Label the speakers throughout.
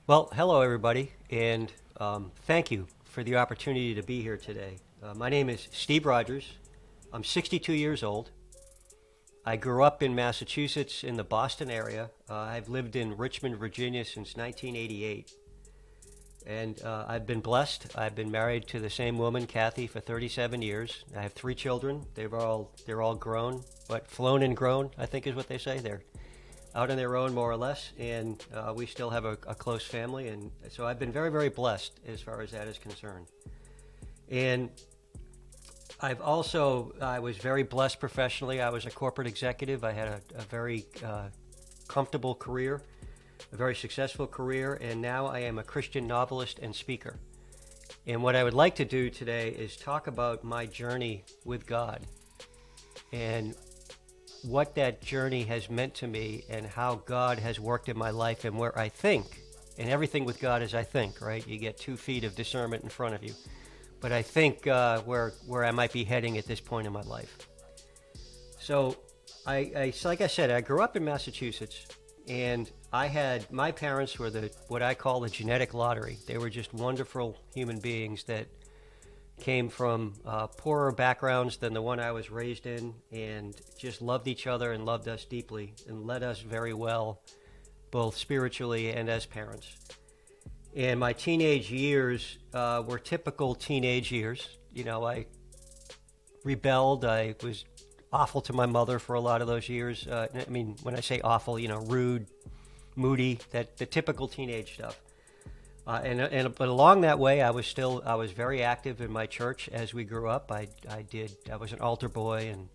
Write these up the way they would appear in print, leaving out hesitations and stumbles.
Speaker 1: Well, hello, everybody, and thank you for the opportunity to be here today. My name is Steve Rogers. I'm 62 years old. I grew up in Massachusetts in the Boston area. I've lived in Richmond, Virginia since 1988. And I've been blessed. I've been married to the same woman, Kathy, for 37 years. I have three children. They're all grown, but flown and grown, I think is what they say. They're out on their own, more or less, and we still have a close family. And so I've been very, very blessed as far as that is concerned. And I was very blessed professionally. I was a corporate executive. I had a very comfortable career, a very successful career, and now I am a Christian novelist and speaker. And what I would like to do today is talk about my journey with God and what that journey has meant to me and how God has worked in my life and where I think. And everything with God is I think, right? You get 2 feet of discernment in front of you. But I think where I might be heading at this point in my life. So, like I said, I grew up in Massachusetts, and my parents were what I call the genetic lottery. They were just wonderful human beings that came from poorer backgrounds than the one I was raised in, and just loved each other and loved us deeply and led us very well, both spiritually and as parents. And my teenage years were typical teenage years. You know, I rebelled. I was awful to my mother for a lot of those years. I mean, when I say awful, rude, moody, the typical teenage stuff. But along that way, I was very active in my church as we grew up. I was an altar boy, and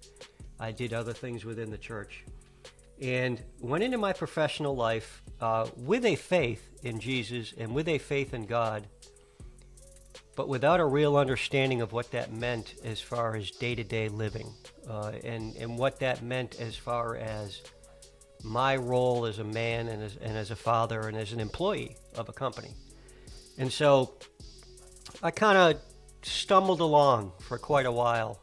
Speaker 1: I did other things within the church, and went into my professional life with a faith in Jesus and with a faith in God, but without a real understanding of what that meant as far as day-to-day living, and what that meant as far as my role as a man and as a father and as an employee of a company. And so I kind of stumbled along for quite a while.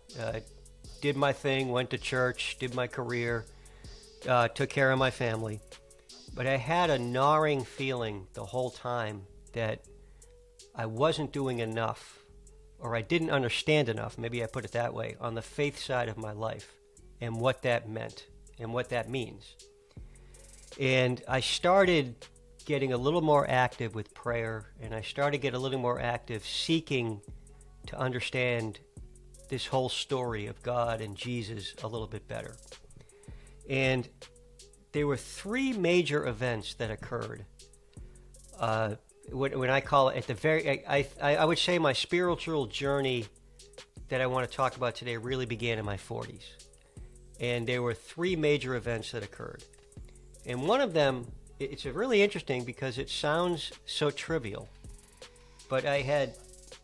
Speaker 1: Did my thing, went to church, did my career, took care of my family. But I had a gnawing feeling the whole time that I wasn't doing enough, or I didn't understand enough, maybe I put it that way, on the faith side of my life and what that meant and what that means. And I started getting a little more active with prayer, and I started getting a little more active seeking to understand this whole story of God and Jesus a little bit better. And there were 3 major events that occurred. When I call it at the very, I would say my spiritual journey that I want to talk about today really began in my 40s. And there were 3 major events that occurred. And one of them, it's really interesting because it sounds so trivial, but I had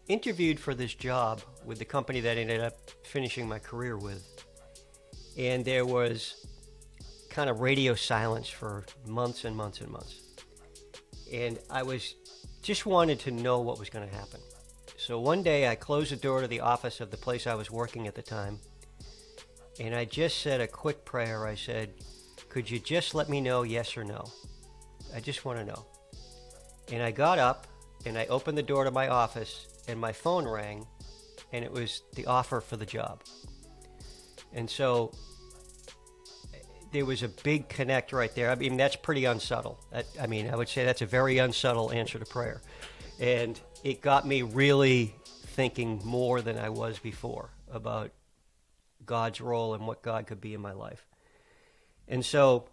Speaker 1: interviewed for this job with the company that I ended up finishing my career with, and there was kind of radio silence for months and months and months. And I just wanted to know what was going to happen. So one day I closed the door to the office of the place I was working at the time, and I just said a quick prayer. I said, "Could you just let me know yes or no? I just want to know." And I got up and I opened the door to my office, and my phone rang, and it was the offer for the job. And so there was a big connect right there. I mean, that's pretty unsubtle. I would say that's a very unsubtle answer to prayer. And it got me really thinking more than I was before about God's role and what God could be in my life. And so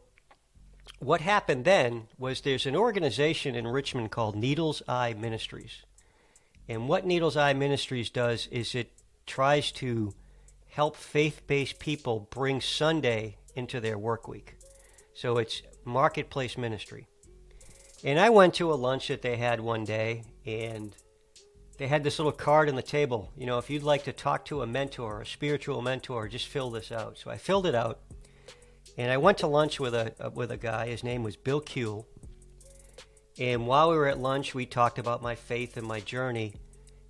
Speaker 1: what happened then was there's an organization in Richmond called Needle's Eye Ministries. And what Needle's Eye Ministries does is it tries to help faith-based people bring Sunday into their work week. So it's marketplace ministry. And I went to a lunch that they had one day, and they had this little card on the table. If you'd like to talk to a mentor, a spiritual mentor, just fill this out. So I filled it out. And I went to lunch with a guy. His name was Bill Kuehl. And while we were at lunch, we talked about my faith and my journey.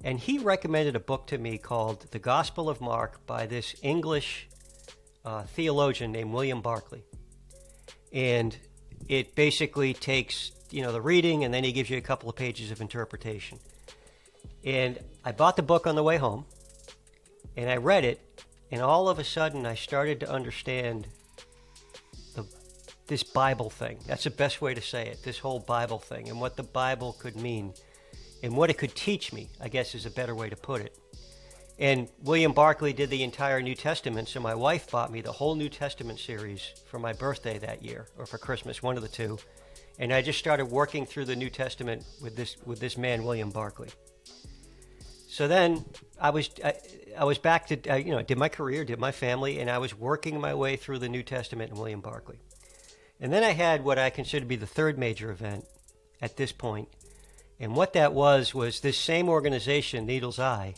Speaker 1: And he recommended a book to me called The Gospel of Mark by this English theologian named William Barclay. And it basically takes, the reading, and then he gives you a couple of pages of interpretation. And I bought the book on the way home, and I read it, and all of a sudden I started to understand this Bible thing. That's the best way to say it, this whole Bible thing, and what the Bible could mean, and what it could teach me, I guess is a better way to put it. And William Barclay did the entire New Testament, so my wife bought me the whole New Testament series for my birthday that year, or for Christmas, one of the two. And I just started working through the New Testament with this man, William Barclay. So then I was back to, did my career, did my family, and I was working my way through the New Testament and William Barclay. And then I had what I consider to be the third major event at this point. And what that was this same organization, Needle's Eye,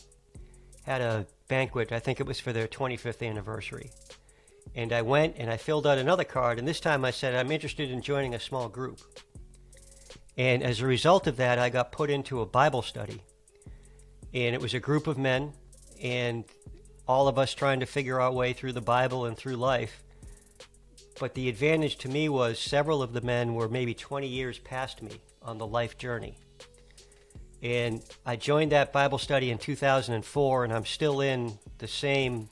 Speaker 1: had a banquet. I think it was for their 25th anniversary. And I went and I filled out another card, and this time I said, I'm interested in joining a small group. And as a result of that, I got put into a Bible study. And it was a group of men, and all of us trying to figure our way through the Bible and through life. But the advantage to me was several of the men were maybe 20 years past me on the life journey. And I joined that Bible study in 2004, and I'm still in the same.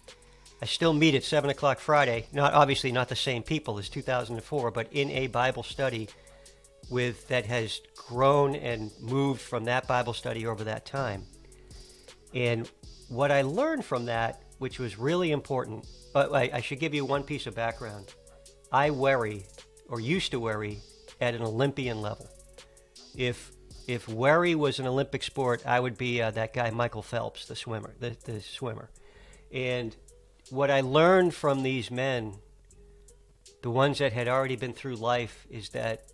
Speaker 1: I still meet at 7 o'clock Friday. Obviously not the same people as 2004, but in a Bible study that has grown and moved from that Bible study over that time. And what I learned from that, which was really important, I should give you one piece of background. I worry, or used to worry, at an Olympian level. If worry was an Olympic sport, I would be that guy Michael Phelps, the swimmer. And what I learned from these men, the ones that had already been through life, is that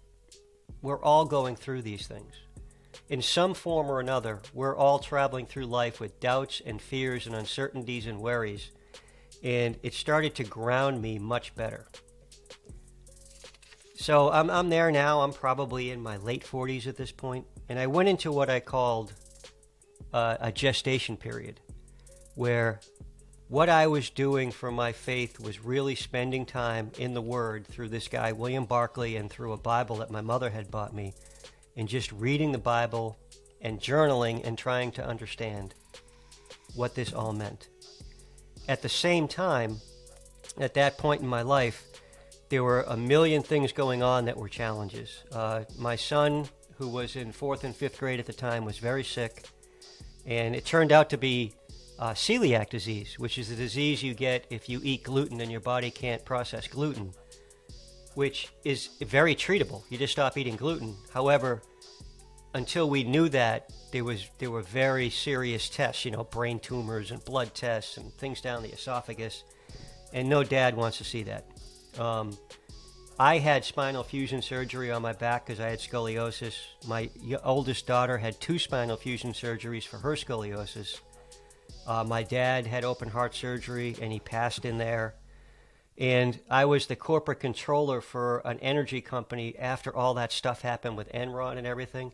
Speaker 1: we're all going through these things. In some form or another, we're all traveling through life with doubts and fears and uncertainties and worries. And it started to ground me much better. So I'm there now. I'm probably in my late 40s at this point. And I went into what I called a gestation period, where what I was doing for my faith was really spending time in the Word through this guy, William Barclay, and through a Bible that my mother had bought me, and just reading the Bible and journaling and trying to understand what this all meant. At the same time, at that point in my life, there were a million things going on that were challenges. My son, who was in 4th and 5th grade at the time, was very sick, and it turned out to be celiac disease, which is the disease you get if you eat gluten and your body can't process gluten, which is very treatable. You just stop eating gluten. However, until we knew that, there were very serious tests, brain tumors and blood tests and things down the esophagus, and no dad wants to see that. I had spinal fusion surgery on my back because I had scoliosis. My oldest daughter had 2 spinal fusion surgeries for her scoliosis. My dad had open heart surgery, and he passed in there. And I was the corporate controller for an energy company after all that stuff happened with Enron and everything.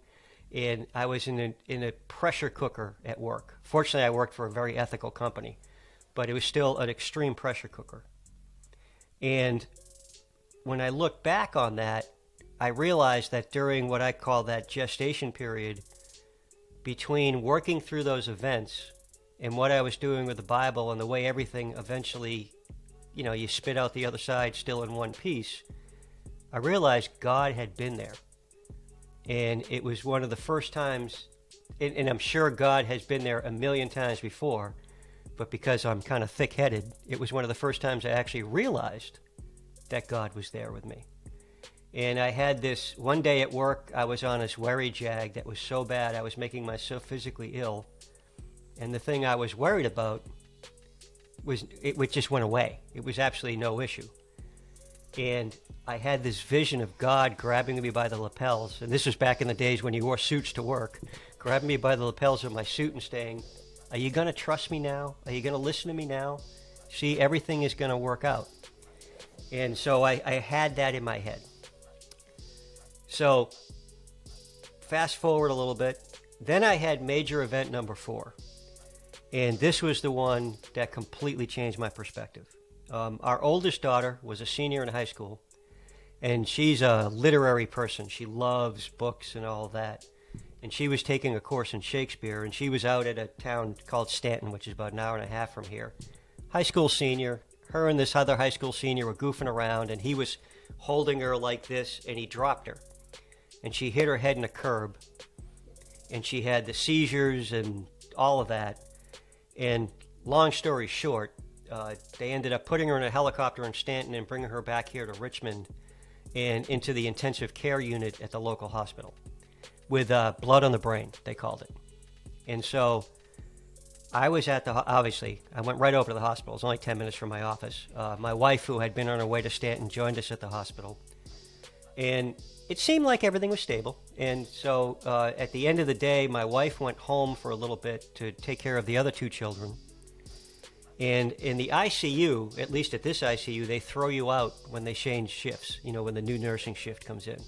Speaker 1: And I was in a pressure cooker at work. Fortunately, I worked for a very ethical company, but it was still an extreme pressure cooker. And when I look back on that, I realized that during what I call that gestation period, between working through those events and what I was doing with the Bible and the way everything eventually, you spit out the other side still in one piece, I realized God had been there. And it was one of the first times, and I'm sure God has been there a million times before, but because I'm kind of thick-headed, it was one of the first times I actually realized that God was there with me. And I had this, one day at work, I was on this worry jag that was so bad, I was making myself physically ill. And the thing I was worried about it just went away. It was absolutely no issue. And I had this vision of God grabbing me by the lapels, and this was back in the days when you wore suits to work, grabbing me by the lapels of my suit and saying, are you going to trust me now? Are you going to listen to me now? See, everything is going to work out. And so I had that in my head. So fast forward a little bit. Then I had major event number 4. And this was the one that completely changed my perspective. Our oldest daughter was a senior in high school, And she's a literary person. She loves books and all that. And she was taking a course in Shakespeare, and she was out at a town called Stanton, which is about an hour and a half from here. High school senior. Her and this other high school senior were goofing around, and he was holding her like this, and he dropped her. And she hit her head in a curb, and she had the seizures and all of that. And long story short, they ended up putting her in a helicopter in Stanton and bringing her back here to Richmond and into the intensive care unit at the local hospital with blood on the brain, they called it. And so I was at obviously, I went right over to the hospital. It was only 10 minutes from my office. My wife, who had been on her way to Stanton, joined us at the hospital. And it seemed like everything was stable. And so at the end of the day, my wife went home for a little bit to take care of the other two children. And in the ICU, at least at this ICU, they throw you out when they change shifts, you know, when the new nursing shift comes in.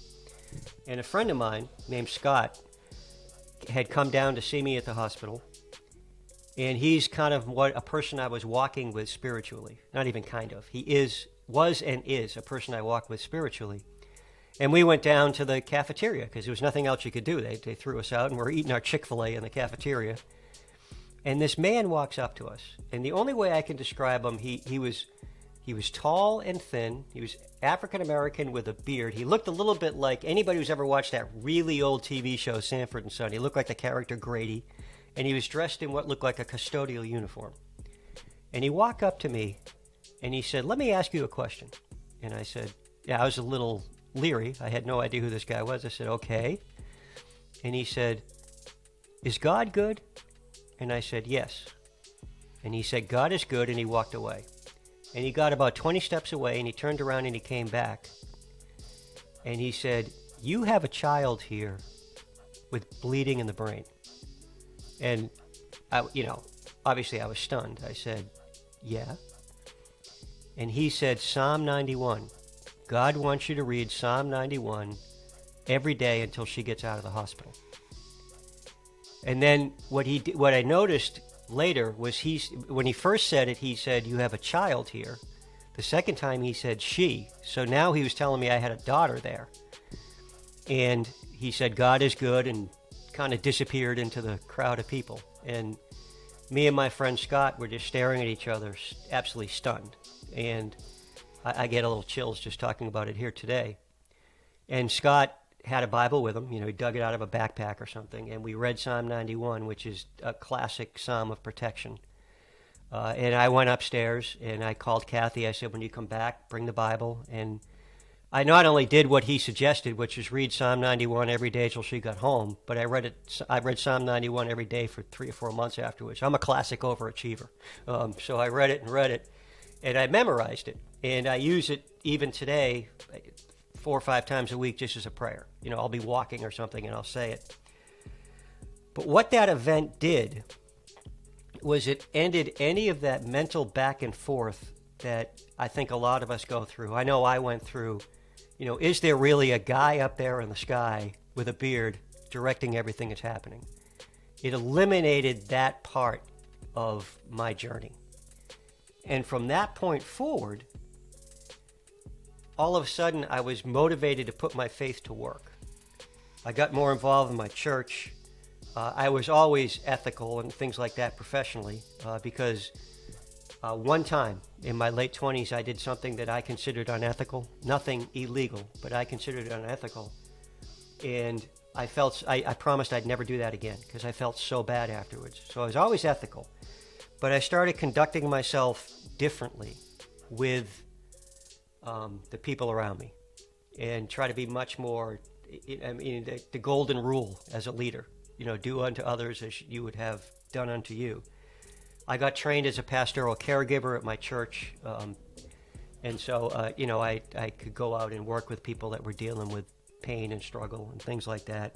Speaker 1: And a friend of mine named Scott had come down to see me at the hospital. And he's kind of what a person I was walking with spiritually. Not even kind of. He was and is a person I walk with spiritually. And we went down to the cafeteria because there was nothing else you could do. They threw us out, and we're eating our Chick-fil-A in the cafeteria. And this man walks up to us. And the only way I can describe him, he was tall and thin. He was African-American with a beard. He looked a little bit like anybody who's ever watched that really old TV show, Sanford and Son. He looked like the character Grady. And he was dressed in what looked like a custodial uniform. And he walked up to me, and he said, "Let me ask you a question." And I said, yeah, I was a little leery. I had no idea who this guy was. I said, "Okay." And he said, "Is God good?" And I said, "Yes." And he said, "God is good," and he walked away. And he got about 20 steps away, and he turned around and he came back. And he said, "You have a child here with bleeding in the brain." And, obviously I was stunned. I said, "Yeah." And he said, "Psalm 91. God wants you to read Psalm 91 every day until she gets out of the hospital." And then what I noticed later was when he first said it, he said, "You have a child here." The second time he said "she." So now he was telling me I had a daughter there. And he said, "God is good," and kind of disappeared into the crowd of people. And me and my friend Scott were just staring at each other, absolutely stunned. And I get a little chills just talking about it here today. And Scott had a Bible with him. You know, he dug it out of a backpack or something. And we read Psalm 91, which is a classic psalm of protection. And I went upstairs and I called Kathy. I said, "When you come back, bring the Bible." And I not only did what he suggested, which is read Psalm 91 every day till she got home, but I read Psalm 91 every day for 3 or 4 months afterwards. I'm a classic overachiever. So I read it, and I memorized it. And I use it even today 4 or 5 times a week just as a prayer. You know, I'll be walking or something and I'll say it. But what that event did was it ended any of that mental back and forth that I think a lot of us go through. I know I went through. You know, is there really a guy up there in the sky with a beard directing everything that's happening? It eliminated that part of my journey. And from that point forward, all of a sudden I was motivated to put my faith to work. I got more involved in my church. I was always ethical and things like that professionally because one time in my late 20s, I did something that I considered unethical. Nothing illegal, but I considered it unethical. And I promised I'd never do that again because I felt so bad afterwards. So I was always ethical. But I started conducting myself differently with the people around me and try to be much more, the golden rule as a leader. You know, do unto others as you would have done unto you. I got trained as a pastoral caregiver at my church, and so, I could go out and work with people that were dealing with pain and struggle and things like that.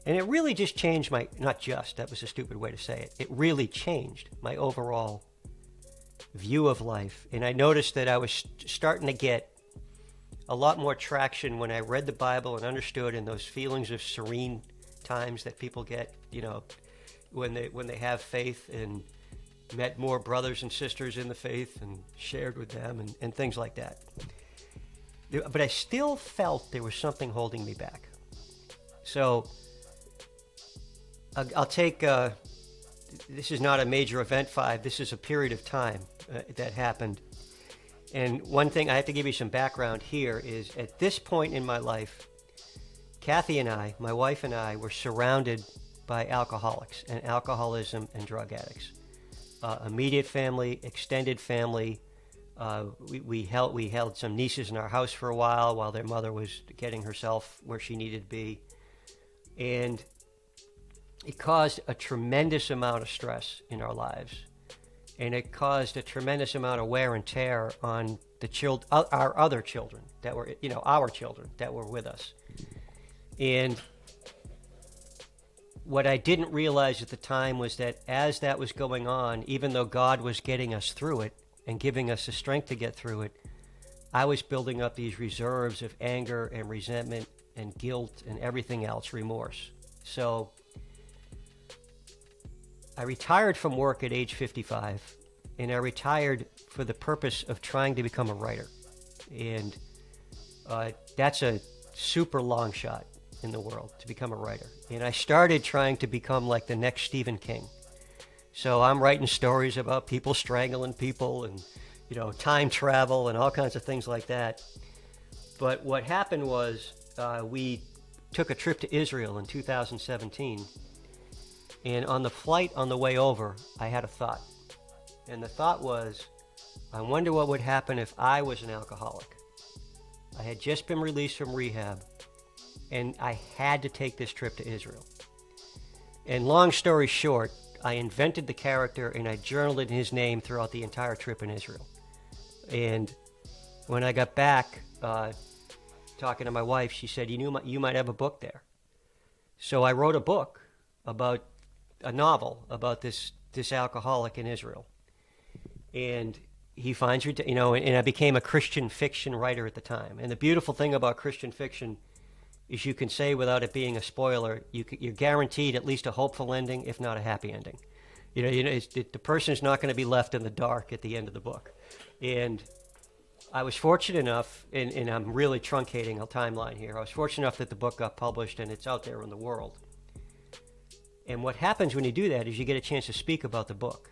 Speaker 1: And it really just changed that was a stupid way to say it. It really changed my overall view of life. And I noticed that I was starting to get a lot more traction when I read the Bible and understood, and those feelings of serene times that people get, when they have faith and met more brothers and sisters in the faith and shared with them and things like that. but I still felt there was something holding me back. So I'll take, this is not a major event 5, this is a period of time that happened. And one thing, I have to give you some background here, is at this point in my life, Kathy and I, my wife and I, were surrounded by alcoholics and alcoholism and drug addicts. Immediate family, extended family. We held some nieces in our house for a while their mother was getting herself where she needed to be. And it caused a tremendous amount of stress in our lives. And it caused a tremendous amount of wear and tear on our other children that were, our children that were with us. And what I didn't realize at the time was that as that was going on, even though God was getting us through it and giving us the strength to get through it, I was building up these reserves of anger and resentment and guilt and everything else, remorse. So I retired from work at age 55, and I retired for the purpose of trying to become a writer. And that's a super long shot in the world, to become a writer. And I started trying to become like the next Stephen King. So I'm writing stories about people strangling people and, time travel and all kinds of things like that. But what happened was we took a trip to Israel in 2017. And on the flight on the way over, I had a thought. And the thought was, I wonder what would happen if I was an alcoholic. I had just been released from rehab, and I had to take this trip to Israel. And long story short, I invented the character and I journaled in his name throughout the entire trip in Israel. And when I got back, talking to my wife, she said, you might have a book there. So I wrote a book about a novel about this alcoholic in Israel. And he finds, and I became a Christian fiction writer at the time. And the beautiful thing about Christian fiction is you can say without it being a spoiler, you're guaranteed at least a hopeful ending, if not a happy ending. The person's not going to be left in the dark at the end of the book. And I was fortunate enough, and I'm really truncating a timeline here, I was fortunate enough that the book got published and it's out there in the world. And what happens when you do that is you get a chance to speak about the book.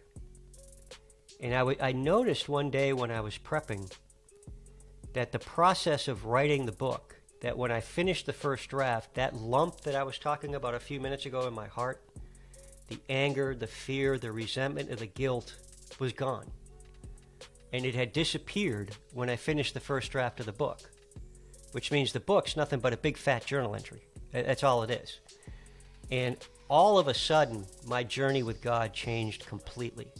Speaker 1: And I noticed one day when I was prepping that the process of writing the book, that when I finished the first draft, that lump that I was talking about a few minutes ago in my heart, the anger, the fear, the resentment, and the guilt was gone. And it had disappeared when I finished the first draft of the book, which means the book's nothing but a big fat journal entry. That's all it is. And all of a sudden, my journey with God changed completely.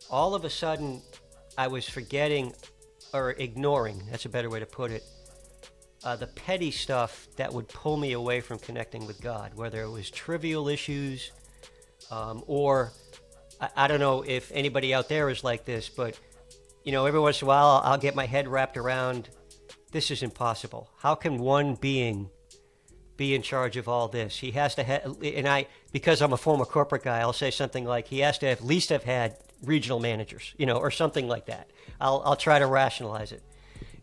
Speaker 1: All of a sudden, I was forgetting or ignoring, that's a better way to put it, the petty stuff that would pull me away from connecting with God, whether it was trivial issues or I don't know if anybody out there is like this, but every once in a while I'll get my head wrapped around, this is impossible. How can one being be in charge of all this? He has to have, and because I'm a former corporate guy, I'll say something like, he has to at least have had regional managers, or something like that. I'll try to rationalize it.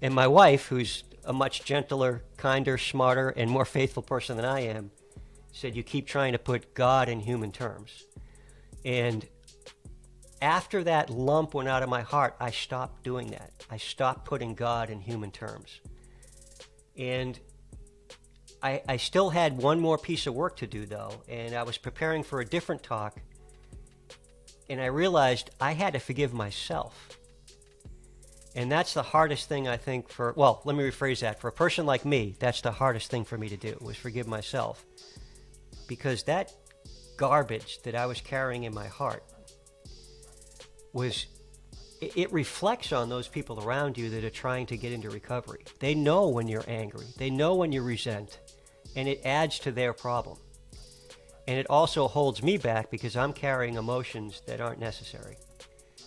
Speaker 1: And my wife, who's a much gentler, kinder, smarter, and more faithful person than I am, said, you keep trying to put God in human terms. And after that lump went out of my heart, I stopped doing that. I stopped putting God in human terms. And I still had one more piece of work to do, though, and I was preparing for a different talk, and I realized I had to forgive myself. And that's the hardest thing, I think, let me rephrase that. For a person like me, that's the hardest thing for me to do, was forgive myself. Because that garbage that I was carrying in my heart it reflects on those people around you that are trying to get into recovery. They know when you're angry. They know when you resent. And it adds to their problem. And it also holds me back because I'm carrying emotions that aren't necessary.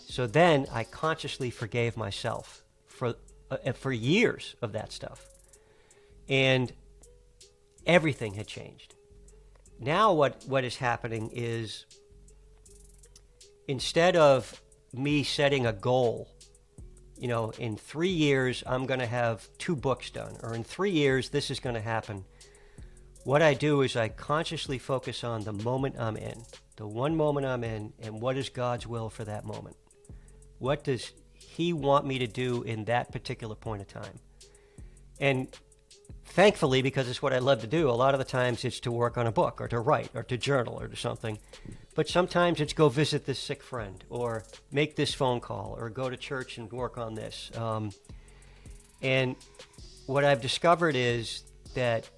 Speaker 1: So then I consciously forgave myself for years of that stuff. And everything had changed. Now what is happening is, instead of me setting a goal, in 3 years, I'm going to have 2 books done, or in 3 years, this is going to happen. What I do is I consciously focus on the moment I'm in, the one moment I'm in, and what is God's will for that moment? What does He want me to do in that particular point of time? And thankfully, because it's what I love to do, a lot of the times it's to work on a book or to write or to journal or to something. But sometimes it's go visit this sick friend or make this phone call or go to church and work on this. And what I've discovered is that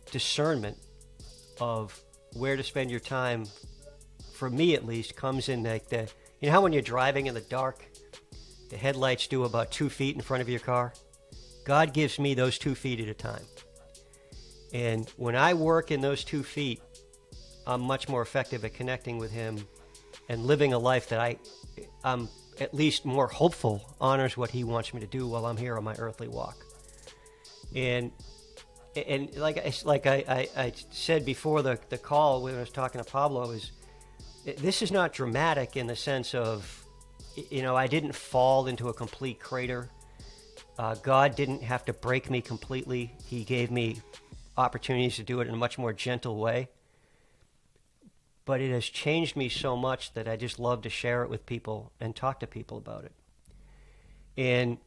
Speaker 1: discernment of where to spend your time, for me at least, comes in like how when you're driving in the dark, the headlights do about 2 feet in front of your car? God gives me those 2 feet at a time. And when I work in those 2 feet, I'm much more effective at connecting with Him and living a life that I'm at least more hopeful honors what He wants me to do while I'm here on my earthly walk. And like I said before the call when I was talking to Pablo, this is not dramatic in the sense of, I didn't fall into a complete crater. God didn't have to break me completely. He gave me opportunities to do it in a much more gentle way. But it has changed me so much that I just love to share it with people and talk to people about it. And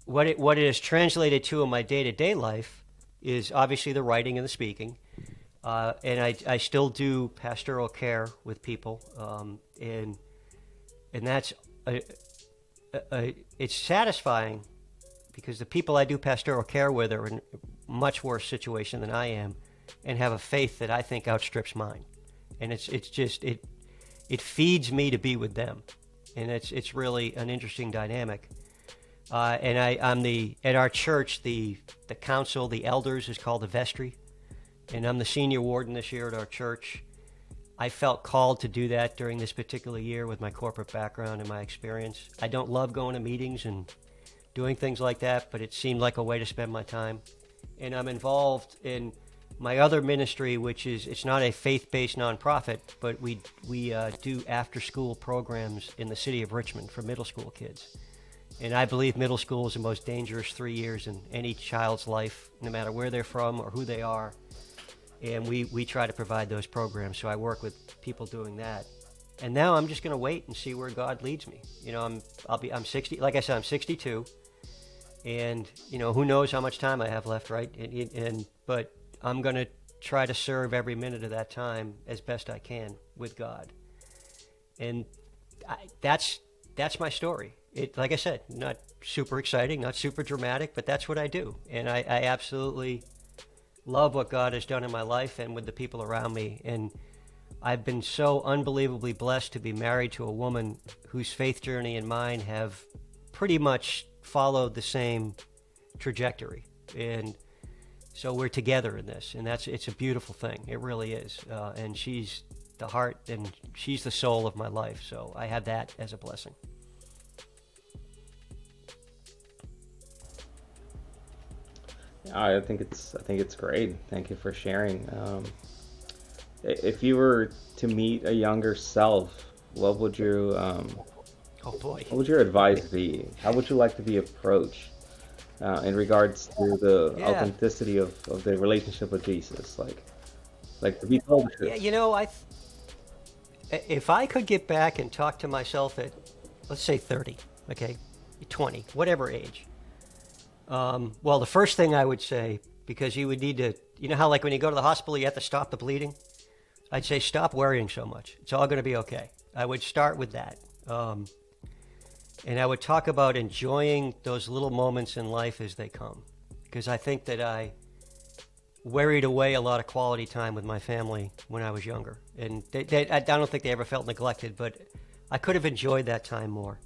Speaker 1: what it has translated to in my day-to-day life is obviously the writing and the speaking. And I still do pastoral care with people. And that's it's satisfying because the people I do pastoral care with are in a much worse situation than I am and have a faith that I think outstrips mine. And it feeds me to be with them. And it's really an interesting dynamic. And I'm at our church, the council, the elders is called the vestry. And I'm the senior warden this year at our church. I felt called to do that during this particular year with my corporate background and my experience. I don't love going to meetings and doing things like that, but it seemed like a way to spend my time. And I'm involved in my other ministry, which is, it's not a faith-based nonprofit, but we do after-school programs in the city of Richmond for middle school kids. And I believe middle school is the most dangerous 3 years in any child's life, no matter where they're from or who they are. And we try to provide those programs. So I work with people doing that. And now I'm just going to wait and see where God leads me. I'm 60. Like I said, I'm 62, and who knows how much time I have left, right? But I'm going to try to serve every minute of that time as best I can with God. And that's my story. Like I said, not super exciting, not super dramatic, but that's what I do. And I absolutely love what God has done in my life and with the people around me. And I've been so unbelievably blessed to be married to a woman whose faith journey and mine have pretty much followed the same trajectory. And so we're together in this, and it's a beautiful thing. It really is. And she's the heart and she's the soul of my life. So I have that as a blessing.
Speaker 2: I think it's great. Thank you for sharing. If you were to meet a younger self, what would you
Speaker 1: Oh boy.
Speaker 2: what would your advice be? How would you like to be approached in regards to the
Speaker 1: Yeah.
Speaker 2: authenticity of the relationship with Jesus? Like to be told the truth.
Speaker 1: Yeah, if I could get back and talk to myself at, let's say 30, okay, 20, whatever age. Well, the first thing I would say, because you would need to, how like when you go to the hospital, you have to stop the bleeding? I'd say stop worrying so much. It's all going to be okay. I would start with that. And I would talk about enjoying those little moments in life as they come. Because I think that I worried away a lot of quality time with my family when I was younger. And I don't think they ever felt neglected, but I could have enjoyed that time more.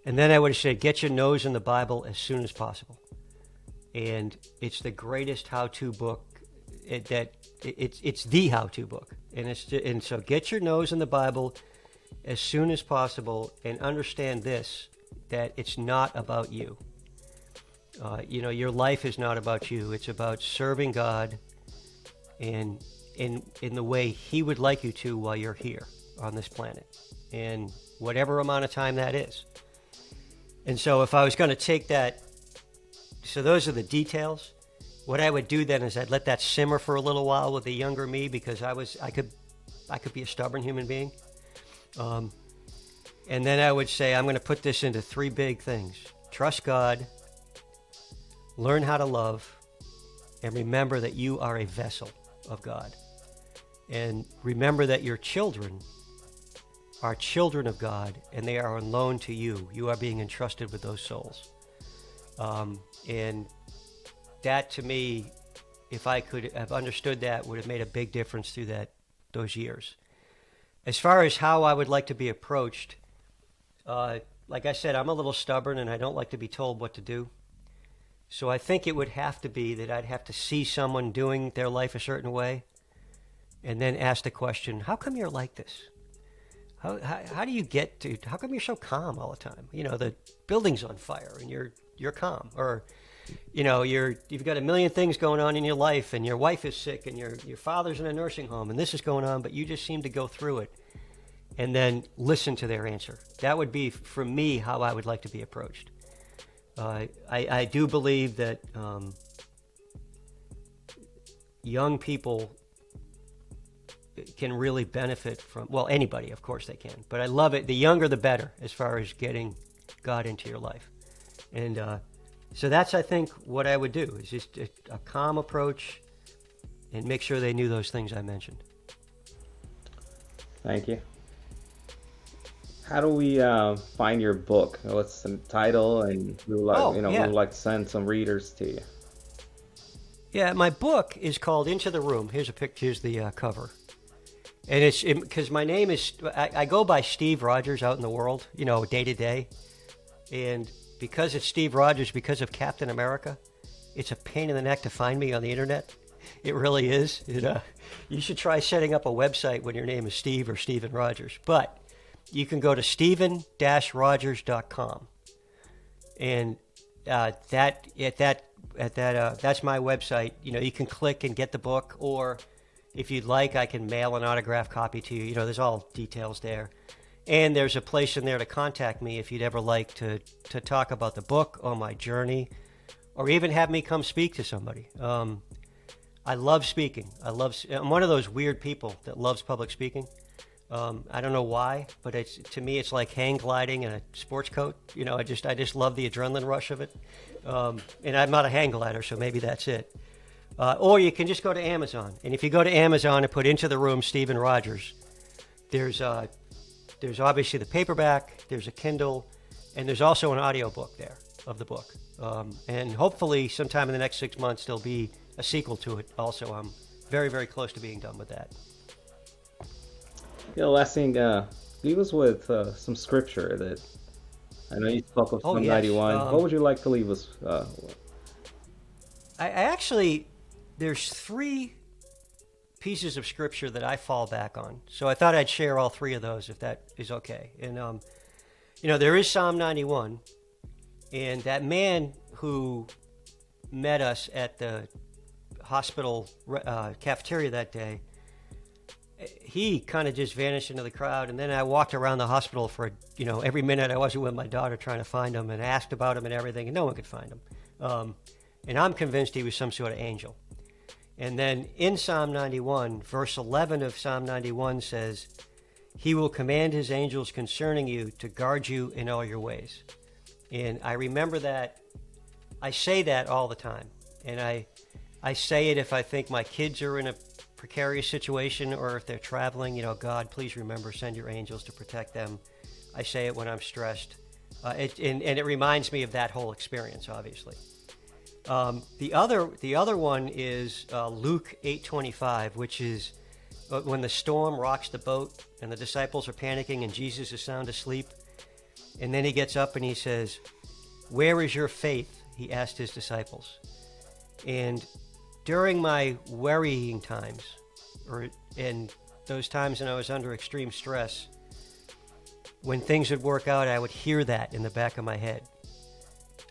Speaker 1: And then I would have said, get your nose in the Bible as soon as possible. And it's the greatest how-to book. It's the how-to book. And so get your nose in the Bible as soon as possible and understand this, that it's not about you. Your life is not about you. It's about serving God and in the way He would like you to while you're here on this planet. And whatever amount of time that is. And so if I was going to take that, so those are the details. What I would do then is I'd let that simmer for a little while with the younger me, because I could be a stubborn human being. Um, and then I would say, I'm going to put this into three big things: trust God, learn how to love, and remember that you are a vessel of God. And remember that your children are children of God, and they are on loan to you. You are being entrusted with those souls. And that, to me, if I could have understood that, would have made a big difference through those years. As far as how I would like to be approached, like I said, I'm a little stubborn and I don't like to be told what to do. So I think it would have to be that I'd have to see someone doing their life a certain way and then ask the question, how come you're like this? How do you get to, how come you're so calm all the time? You know, the building's on fire and you're calm. Or, you know, you've got a million things going on in your life, and your wife is sick, and your father's in a nursing home, and this is going on, but you just seem to go through it. And then listen to their answer. That would be, for me, how I would like to be approached. I do believe that young people can really benefit from, well, anybody, of course they can, but I love it. The younger, the better, as far as getting God into your life. And so that's, I think, what I would do, is just a calm approach and make sure they knew those things I mentioned.
Speaker 2: Thank you. How do we find your book? What's the title, and we would like, we would like to send some readers to you.
Speaker 1: Yeah, my book is called Into the Room. Here's a picture. Here's the cover. And it's because my name is, I go by Steve Rogers out in the world, you know, day to day. And because it's Steve Rogers, because of Captain America, it's a pain in the neck to find me on the internet. It really is. You should try setting up a website when your name is Steve or Steven Rogers. But you can go to steven-rogers.com. And that's my website. You know, you can click and get the book, or if you'd like, I can mail an autographed copy to you. You know, there's all details there. And there's a place in there to contact me if you'd ever like to talk about the book or my journey, or even have me come speak to somebody. I love speaking. I'm one of those weird people that loves public speaking. I don't know why, but to me it's like hang gliding in a sports coat. You know, I just love the adrenaline rush of it. And I'm not a hang glider, so maybe that's it. Or you can just go to Amazon. And if you go to Amazon and put Into the Room Steven Rogers, there's obviously the paperback, there's a Kindle, and there's also an audiobook there of the book. And hopefully sometime in the next 6 months there'll be a sequel to it also. I'm very, very close to being done with that.
Speaker 2: Yeah, last thing, leave us with some scripture that, I know you spoke of Psalm 91. What would you like to leave us with?
Speaker 1: I actually, there's three pieces of scripture that I fall back on. So I thought I'd share all three of those, if that is okay. And, you know, there is Psalm 91, and that man who met us at the hospital cafeteria that day, he kind of just vanished into the crowd. And then I walked around the hospital for, you know, every minute I wasn't with my daughter trying to find him, and asked about him and everything, and no one could find him. And I'm convinced he was some sort of angel. And then in Psalm 91, verse 11 of Psalm 91 says, "He will command his angels concerning you to guard you in all your ways." And I remember that. I say that all the time. And I say it if I think my kids are in a precarious situation, or if they're traveling, you know, God, please remember, send your angels to protect them. I say it when I'm stressed. And it reminds me of that whole experience, obviously. The other one is Luke 8:25, which is when the storm rocks the boat and the disciples are panicking and Jesus is sound asleep. And then he gets up and he says, "Where is your faith?" he asked his disciples. And during my worrying times, and those times when I was under extreme stress, when things would work out, I would hear that in the back of my head.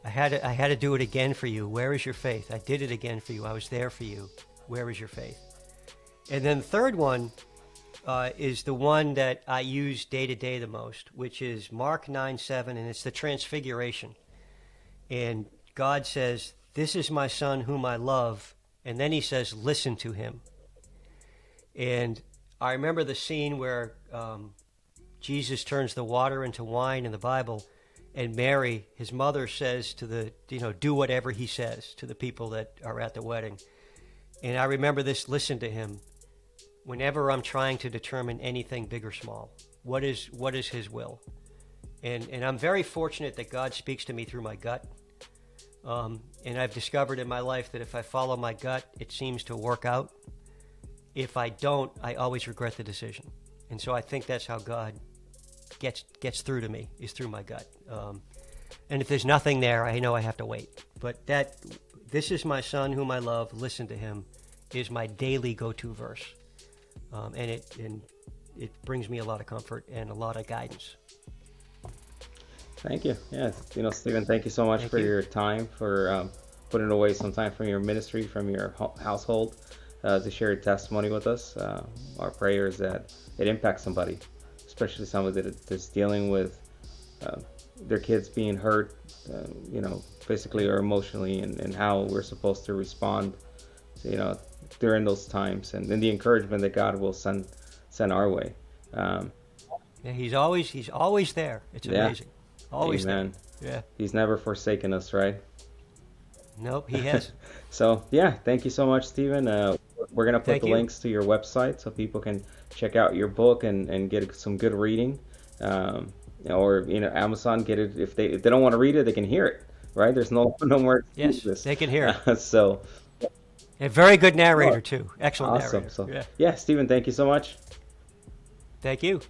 Speaker 1: I had to do it again for you. Where is your faith? I did it again for you. I was there for you. Where is your faith? And then the third one is the one that I use day to day the most, which is Mark 9:7, and it's the Transfiguration. And God says, "This is my son whom I love," and then He says, "Listen to him." And I remember the scene where Jesus turns the water into wine in the Bible, and Mary, his mother, says to do whatever he says to the people that are at the wedding. And I remember this, listen to him, whenever I'm trying to determine anything big or small. What is his will? And I'm very fortunate that God speaks to me through my gut. And I've discovered in my life that if I follow my gut, it seems to work out. If I don't, I always regret the decision. And so I think that's how God gets through to me, is through my gut. And if there's nothing there, I know I have to wait. But "This is my son whom I love, listen to him," is my daily go-to verse. And it brings me a lot of comfort and a lot of guidance.
Speaker 2: Thank you. Yeah, Stephen, thank you so much for your time, for putting away some time from your ministry, from your household, to share your testimony with us. Our prayer is that it impacts somebody, especially somebody that's dealing with their kids being hurt, physically or emotionally, and how we're supposed to respond, during those times, and then the encouragement that God will send our way.
Speaker 1: Yeah, he's always there. It's amazing. Always
Speaker 2: Amen.
Speaker 1: there. Yeah.
Speaker 2: He's never forsaken us, right?
Speaker 1: Nope, he has.
Speaker 2: So, yeah, thank you so much, Stephen. We're going to put
Speaker 1: Thank
Speaker 2: the
Speaker 1: you.
Speaker 2: links to your website so people can check out your book and get some good reading. Or, Amazon, get it. If they don't want to read it, they can hear it, right? There's no more
Speaker 1: Yes,
Speaker 2: excuses.
Speaker 1: they can hear it.
Speaker 2: So,
Speaker 1: A very good narrator, too. Excellent
Speaker 2: awesome.
Speaker 1: narrator.
Speaker 2: So,
Speaker 1: Yeah.
Speaker 2: yeah, Stephen, thank you so much.
Speaker 1: Thank you.